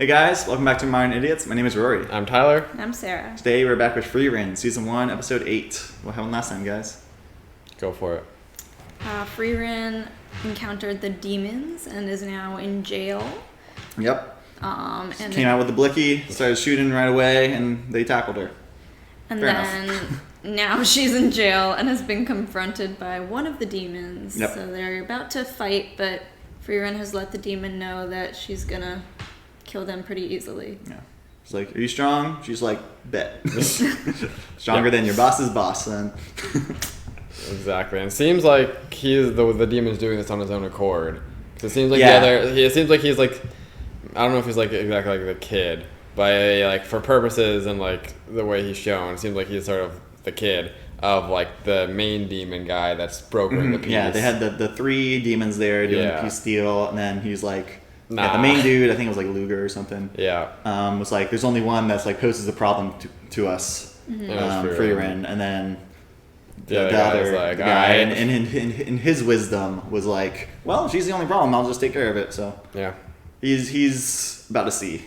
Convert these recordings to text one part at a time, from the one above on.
Hey guys, welcome back to Modern Idiots. My name is Rory. I'm Tyler. I'm Sarah. Today we're back with Frieren, Season 1, Episode 8. What happened last time, guys? Go for it. Frieren encountered the demons and is now in jail. Yep. And Came out with the blicky, started shooting right away, and they tackled her. And Fair then now she's in jail and has been confronted by one of the demons. Yep. So they're about to fight, but Frieren has let the demon know that she's gonna kill them pretty easily. Yeah. She's like, "Are you strong?" She's like, "Bet." Stronger than your boss's boss, then. Exactly. And it seems like the demon's doing this on his own accord. It seems like it seems like he's like, I don't know if he's like exactly like the kid, but like for purposes and like the way he's shown, it seems like he's sort of the kid of like the main demon guy that's brokering the peace. Yeah, they had the three demons there doing the peace deal, and then he's like, nah. the main dude, I think it was like Luger or something. Yeah. Was like, there's only one that's like poses a problem to us, Frieren, and then the other like, guy, and in his wisdom was like, well, she's the only problem. I'll just take care of it. So yeah, he's about to see.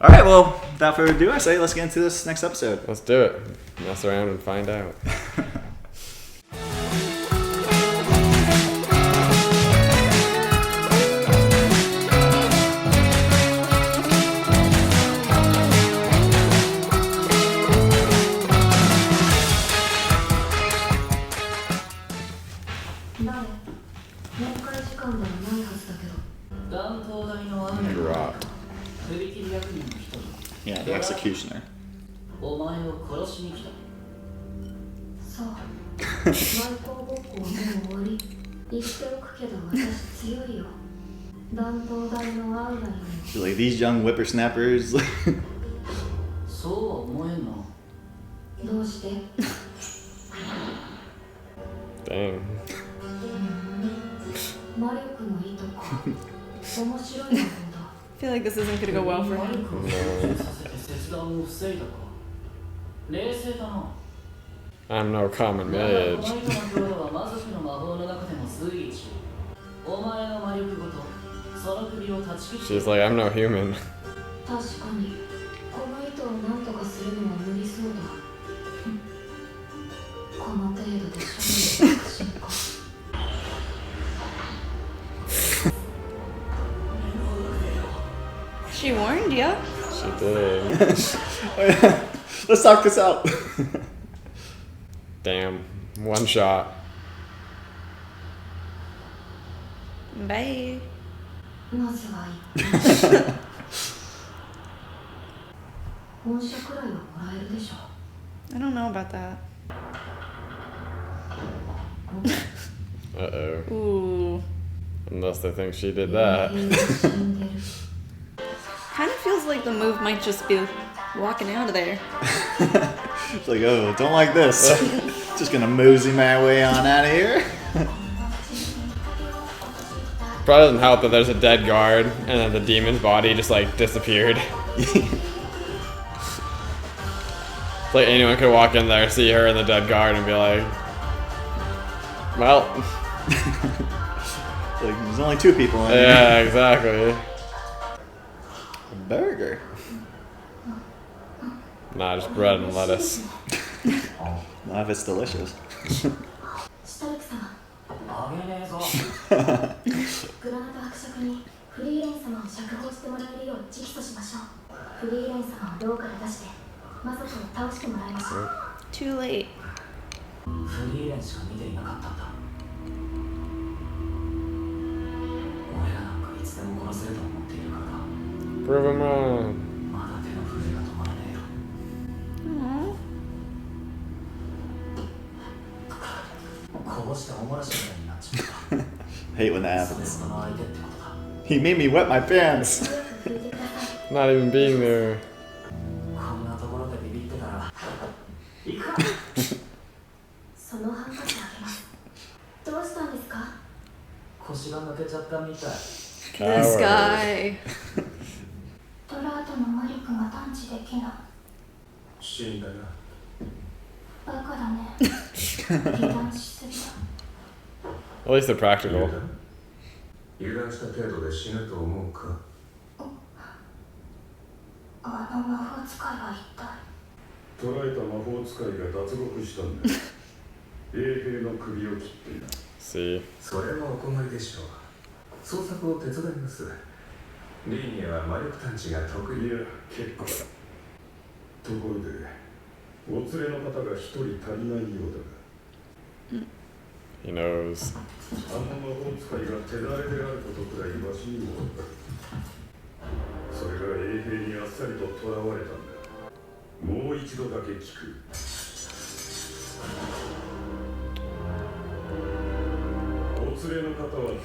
All right, well, without further ado, I say let's get into this next episode. Let's do it. Mess around and find out. Drop. Yeah, the executioner. Like these young whippersnappers. Dang. I feel like this isn't gonna go well for him. I'm no common mage. She's like, I'm no human. She warned you. She did. Let's talk this out. Damn. One shot. Bye. I don't know about that. Uh-oh. Ooh. Unless they think she did that. Kind of feels like the move might just be walking out of there. It's like, oh, don't like this. Just gonna mosey my way on out of here. Probably doesn't help that there's a dead guard and then the demon's body just like disappeared. It's like anyone could walk in there, see her and the dead guard and be like, well. Like, there's only two people in Yeah, exactly. A burger. Nah, just bread and lettuce. Not if it's delicious. Too late. Prove him wrong. Hate when that happens. He made me wet my pants. Not even being there. This guy. トラートの魔力が探知できない。死んだな。バカだね。油断しすぎだ。 At least they're practical. 油断した程度で死ぬと思うか。あの魔法使いは一体。捕らえた魔法使いが脱獄したんだ。衛兵の首を切っている。See. それはお困りでしょう。捜索を手伝います。リーニアは魔力探知が得意。いや、結構だ。ところで、お連れの方が一人足りないようだが。He knows. あの魔法使いが手だれであることくらいわしにも分かる。それが衛兵にあっさりと囚われたんだ。もう一度だけ聞く。お連れの方はどこに？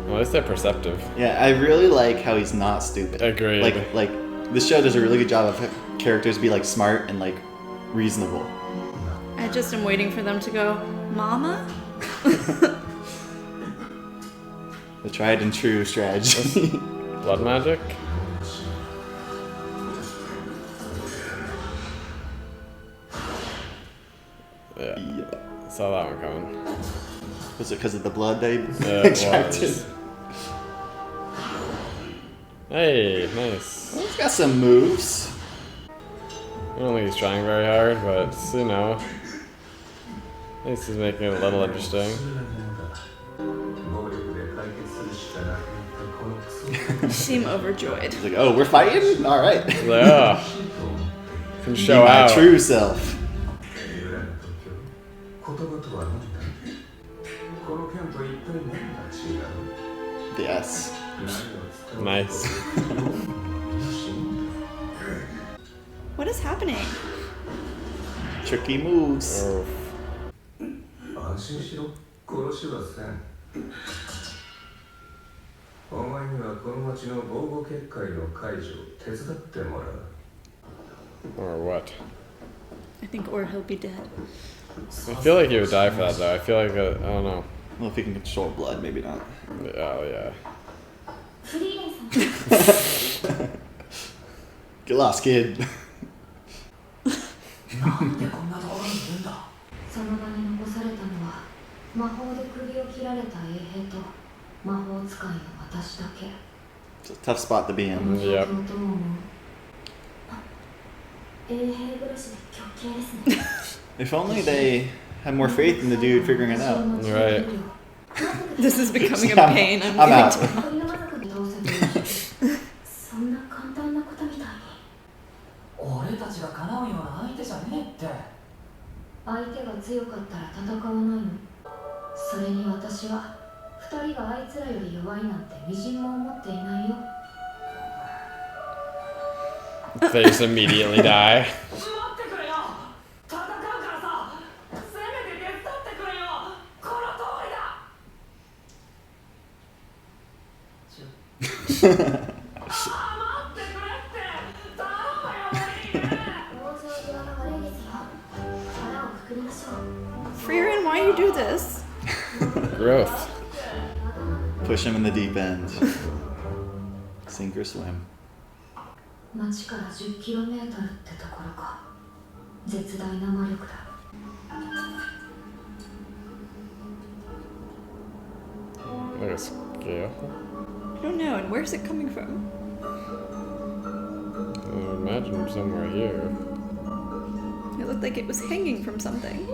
Well, at least they're perceptive. Yeah, I really like how he's not stupid. Agreed. Like this show does a really good job of characters be like smart and like reasonable. I just am waiting for them to go, Mama? The tried and true strategy. Blood magic? Yeah. Saw that one coming. Was it because of the blood they Yeah, it extracted? was. Hey, nice. Well, he's got some moves. I don't think he's trying very hard, but you know, at least he's making it a little interesting. 暴力で解決するしかなくなったこのクソ You seem overjoyed. He's like, oh, we're fighting? All right. Yeah. Can Be show my out. true self. 裏の東京言葉とは何だ。この剣と一体何が違う。 The S. 何を使う。 Nice. What is happening? Tricky moves. Oh. 安心しろ。殺しはせん。お前にはこの町の防護結界の解除を手伝ってもらう。 Or what? I think or he'll be dead. I feel like he would die for that though. I feel like I don't know. Well, if he can control blood, maybe not. Oh yeah. フリーレンさん。 Get lost, kid. なんでこんなところにいるんだ。その場に残されたのは魔法で首を切られた衛兵と魔法使いの私だけ。 It's a tough spot to be こ in. の状況とも思う。衛兵暮らしで極刑ですね。 If only they had more faith in the dude figuring it out. Right. This is becoming a I'm- pain. I'm I'm getting out. to- 鳥の魔族に倒せる。そんな簡単なことみたいに。俺たちが叶うような相手じゃねえって。相手が強かったら戦わないの。それに私は二人があいつらより弱いなんてみじんも思っていないよ。 They just immediately die. 待ってくれよ。戦うからさ。せめて手伝ってくれよ。この通りだ。待ってくれって。頼むよ、マリーネ。往生際が悪いですよ。腹をくくりましょう。 Frieren, why do you do this? Growth. Push him in the deep end. Sink or swim. 町から 10km ってところか。絶大な魔力だ。 Like a scale. I don't know. And where's it coming from? I would imagine somewhere here. It looked like it was hanging from something.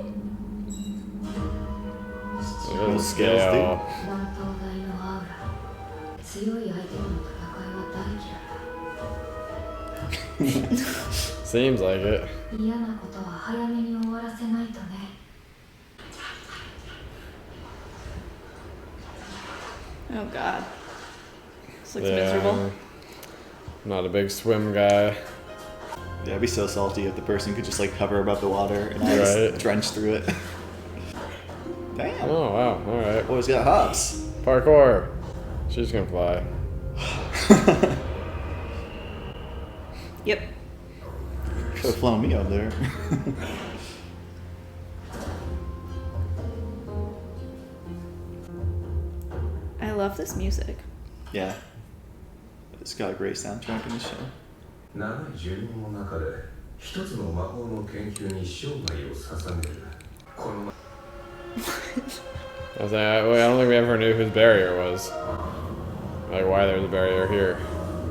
It is a scale. 乱闘外のアウラ。強い相手との戦いは大嫌いだ。 Seems like it. 嫌なことは早めに終わらせないとね。 Oh god. This looks Yeah. miserable. I'm not a big swim guy. Yeah, I'd be so salty if the person could just like hover above the water and I Right. just drench through it. Damn. Oh wow. All right. Boy's got hops. Parkour. She's gonna fly. Yep. Could have flown me up there. I love this music. Yeah. It's got a great soundtrack in the show. 長い寿命の中で一つの魔法の研究に生涯を捧げる。この I was like, I don't think we ever knew whose barrier was. Like why there was a barrier here.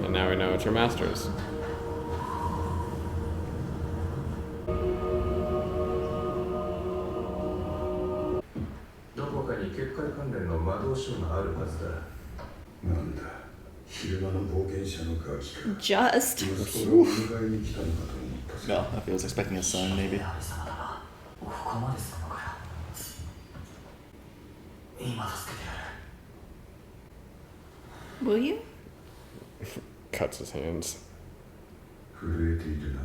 And now we know it's her master's. どこかに結界関連の魔導書があるはずだ。なんだ、昼間の冒険者のガキか。 Just. 息子を迎えに来たのかと思ったさ。 No, if he was expecting his son, maybe. 神様だな。ここまでするのかよ。今助けてやる。 Will you? Cuts his hands. 震えているな。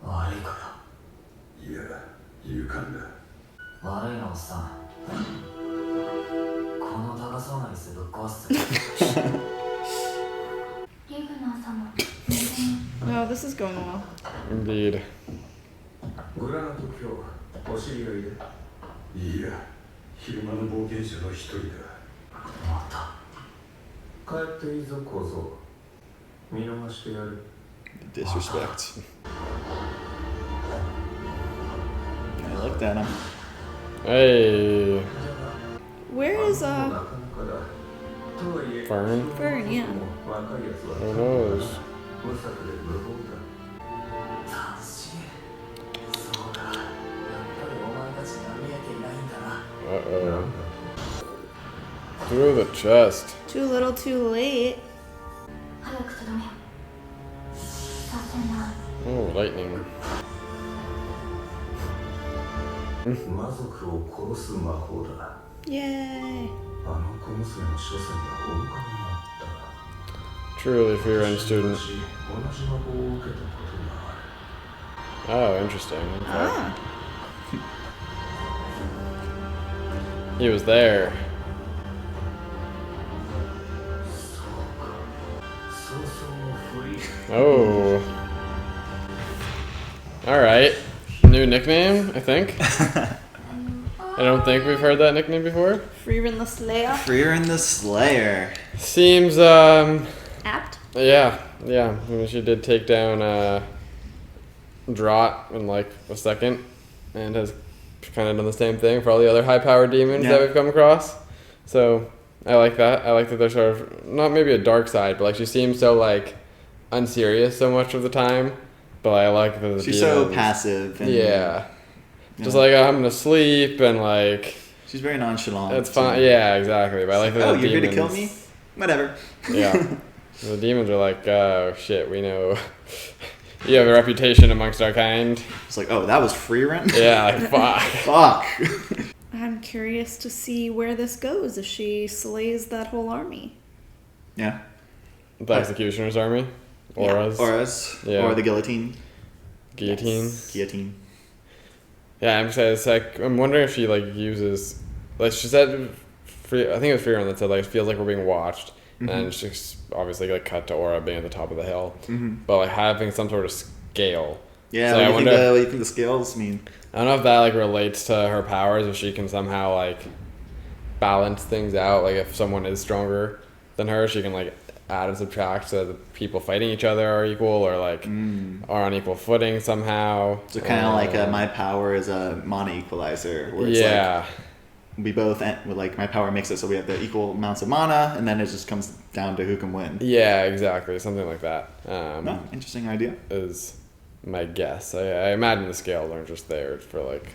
悪いかいや、勇敢だ。よ。悪いなおっさん。この高そうな椅子ぶっ壊すぜ。リグナー様 No, this is going well. Indeed. グラナト卿、お知り合いで。いや、昼間の冒険者の一人だ。また。帰っていいぞ小僧。見逃してやる。 Disrespect. I looked at him. Hey. Where is なかなかだ。とはいえ Fern? Fern, yeah. 若いやつは Who knows? 無策で無謀だ。斬新。そうか。やっぱりお前たちには見えていないんだな。 Uh-oh. Through the chest. Too little, too late. 早くとどめよさせない Oh, lightning. 魔族を殺す魔法だ。 Yay. あの小娘の所作には面影があった。 Truly Frieren student. 同じ魔法を受けたことがある。 Oh, interesting. Okay. Ah. He was there. そうか。早々のフリー。 Oh. Alright. New nickname, I think. I don't think we've heard that nickname before. Frieren the Slayer. Frieren the Slayer. Seems, Apt. yeah. I mean, she did take down, Draught in like a second, and has kind of done the same thing for all the other high-powered demons that Yeah. we've come across. So, I like that. I like that they're sort of, not maybe a dark side, but like she seems so like unserious so much of the time. But I like that the She's so demons- passive. And, Yeah. you Just know, like, I'm gonna sleep, and like, she's very nonchalant. it's fine. Yeah, exactly. But I like that Oh, the you're here to demons, kill me? Whatever. Yeah. The demons are like, oh shit, we know you have a reputation amongst our kind. It's like, oh, that was Frieren? Yeah, like, fuck. Fuck. I'm curious to see where this goes if she slays that whole army. Yeah. The Executioner's army? Auras? Auras. Yeah. Or the Guillotine. Guillotine? Yes. Guillotine. Yeah, I'm excited. It's like, I'm wondering if she, like, uses... Like, she said... I think it was Frieren that said, like, it feels like we're being watched. Mm-hmm. And she's obviously, like, cut to Aura being at the top of the hill. Mm-hmm. But, like, having some sort of scale. Yeah, So what, I do wonder- what do you think the scales mean? I don't know if that, like, relates to her powers, if she can somehow, like, balance things out. Like, if someone is stronger than her, she can, like, add and subtract so that the people fighting each other are equal or, like, are on equal footing somehow. So kind of like my power is a mana equalizer, where it's Yeah. like we both like my power makes it so we have the equal amounts of mana, and then it just comes down to who can win. Yeah, exactly. Something like that. No, interesting idea. Is my guess. I imagine the scales aren't just there for, like,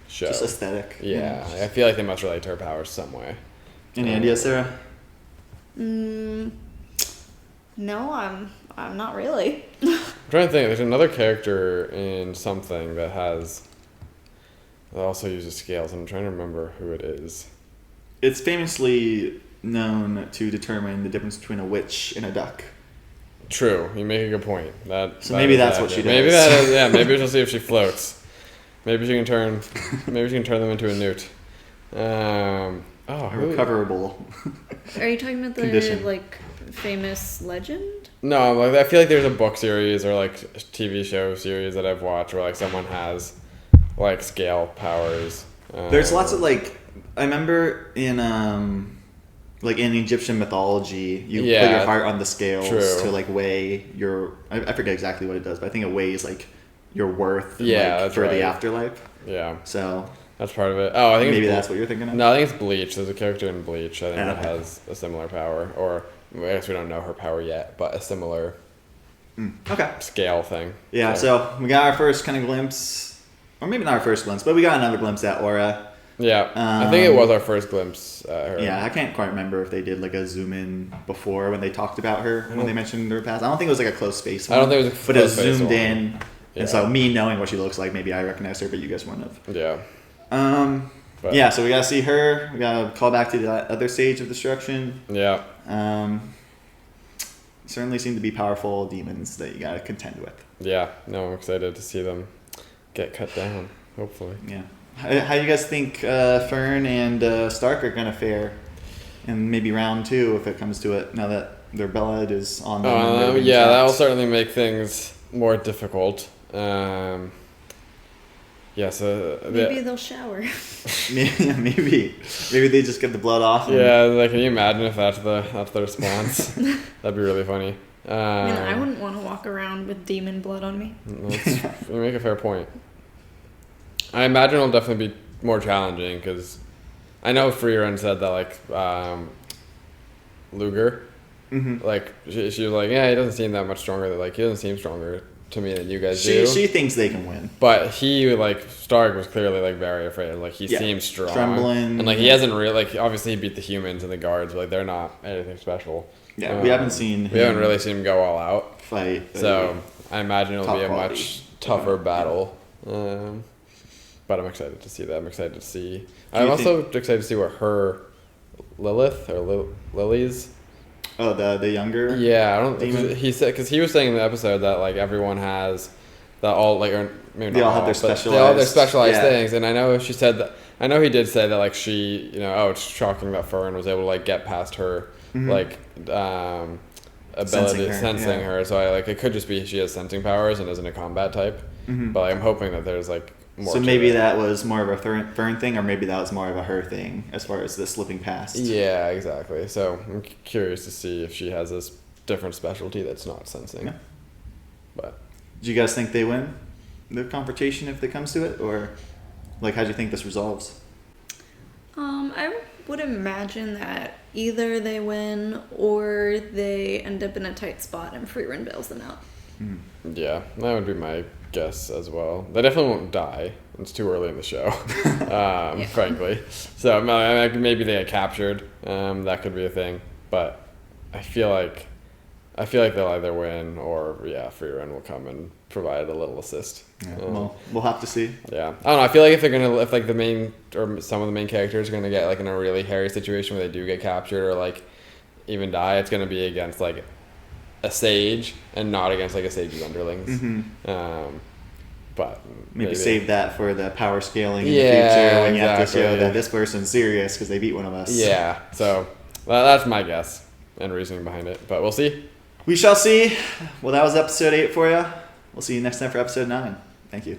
show. Just aesthetic. Yeah, I feel like they must relate to her powers some way. Any ideas, Sarah? No, I'm not really. I'm trying to think. There's another character in something that also uses scales, and I'm trying to remember who it is. It's famously known to determine the difference between a witch and a duck. True, you make a good point. So maybe is that's what accurate. she Maybe does. that is, yeah. Maybe she'll see if she floats. Maybe she can turn them into a newt. Recoverable. Are you talking about the Condition. like famous legend? No, like I feel like there's a book series or like TV show series that I've watched where like someone has like scale powers. There's lots of like I remember in like in Egyptian mythology, you put Yeah, your heart on the scales true. to like weigh your. I forget exactly what it does, but I think it weighs like your worth. Yeah, like, that's for right. the afterlife. Yeah, So that's part of it. Oh, I think maybe it's that's what you're thinking of. No, I think it's Bleach. There's a character in Bleach I think that Okay. has a similar power, or I guess we don't know her power yet, but a similar Okay. scale thing. Yeah, so we got our first kind of glimpse, or maybe not our first glimpse, but we got another glimpse at Aura. Yeah, I think it was our first glimpse at her. Yeah, I can't quite remember if they did like a zoom in before when they talked about her, when they mentioned her past. I don't think it was like a close space one. I don't think it was a but it was close space zoomed one. in. Yeah. And so me knowing what she looks like, maybe I recognized her, but you guys wouldn't have. Yeah. But- Yeah, so we gotta see her. We gotta call back to that other stage of destruction. Yeah. Certainly seem to be powerful demons that you gotta contend with. Yeah. No, I'm excited to see them get cut down. Hopefully. Yeah. How do you guys think Fern and Stark are gonna fare in maybe round 2 if it comes to it? Now that their blood is on them. and they're being Yeah, that will trapped? certainly make things more difficult. Yeah, so Maybe they'll shower. maybe they just get the blood off. And yeah, like, can you imagine if that's the response? That'd be really funny. I mean, I wouldn't want to walk around with demon blood on me. You make a fair point. I imagine it'll definitely be more challenging because I know Frieren said that like Luger, like she was like, yeah, he doesn't seem that much stronger. Like he doesn't seem stronger to me than you guys do. She thinks they can win. But he, like, Stark was clearly, like, very afraid. Like, he Yeah. seems strong. Trembling. And, like, he hasn't really, like, obviously he beat the humans and the guards, but, like, they're not anything special. Yeah, we haven't seen We haven't really seen him go all out. fight. So, I imagine it'll top be a quality. much tougher battle. But I'm excited to see that. I'm excited to see. Do I'm you also excited to see what her Lilith or Lily's. Oh, the younger. Yeah, I don't. demon? He said because he was saying in the episode that like everyone has that all like or maybe They not all have their but they all have their specialized- specialized yeah. things, and I know she said that. I know he did say that like she, it's shocking that Fern was able to like get past her like ability sensing yeah. her. So I like it could just be she has sensing powers and isn't a combat type. But like, I'm hoping that there's like more. So to maybe it. that was more of a Fern thing, or maybe that was more of a her thing as far as the slipping past. Yeah, exactly. So I'm curious to see if she has this different specialty that's not sensing. Yeah. But Do you guys think they win the confrontation if it comes to it, or like how do you think this resolves? I would imagine that either they win or they end up in a tight spot and Frieren bails them out. yeah, that would be my guess as well. They definitely won't die. It's too early in the show, frankly. So maybe they get captured. That could be a thing. But I feel like they'll either win or Frieren will come and provide a little assist. Yeah, well, we'll have to see. Yeah, I don't know. I feel like if like the main or some of the main characters are gonna get like in a really hairy situation where they do get captured or like even die, it's gonna be against like a sage and not against like a sage's underlings. But Maybe save that for the power scaling in Yeah, the future when you have to exactly. show that this person's serious because they beat one of us. Yeah, so that's my guess and reasoning behind it. But we'll see. We shall see. Well, that was episode 8 for you. We'll see you next time for episode 9. Thank you.